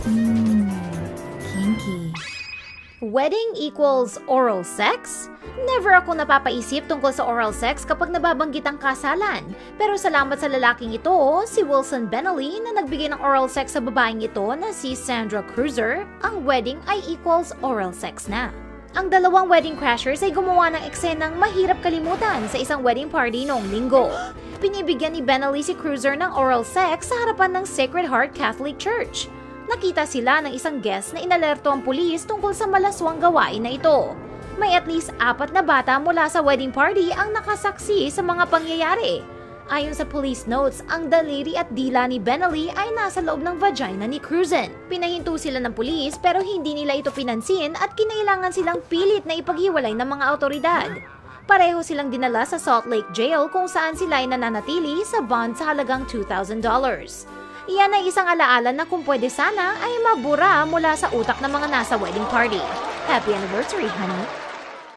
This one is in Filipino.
Kinky. Wedding equals oral sex? Never ako napapaisip tungkol sa oral sex kapag nababanggit ang kasalan. Pero salamat sa lalaking ito, si Wilson Benally, na nagbigay ng oral sex sa babaeng ito na si Sandra Cruiser, ang wedding ay equals oral sex na. Ang dalawang wedding crashers ay gumawa ng eksenang mahirap kalimutan sa isang wedding party noong linggo. Pinibigyan ni Benally si Cruiser ng oral sex sa harapan ng Sacred Heart Catholic Church. Nakita sila ng isang guest na inalerto ang pulis tungkol sa malaswang gawain na ito. May at least 4 na bata mula sa wedding party ang nakasaksi sa mga pangyayari. Ayon sa police notes, ang daliri at dila ni Benally ay nasa loob ng vagina ni Cruzen. Pinahinto sila ng pulis pero hindi nila ito pinansin at kinailangan silang pilit na ipaghiwalay ng mga awtoridad. Pareho silang dinala sa Salt Lake Jail kung saan sila ay nananatili sa bond sa halagang $2,000. Iyan ay isang alaala na kung pwede sana ay mabura mula sa utak ng mga nasa wedding party. Happy anniversary, honey!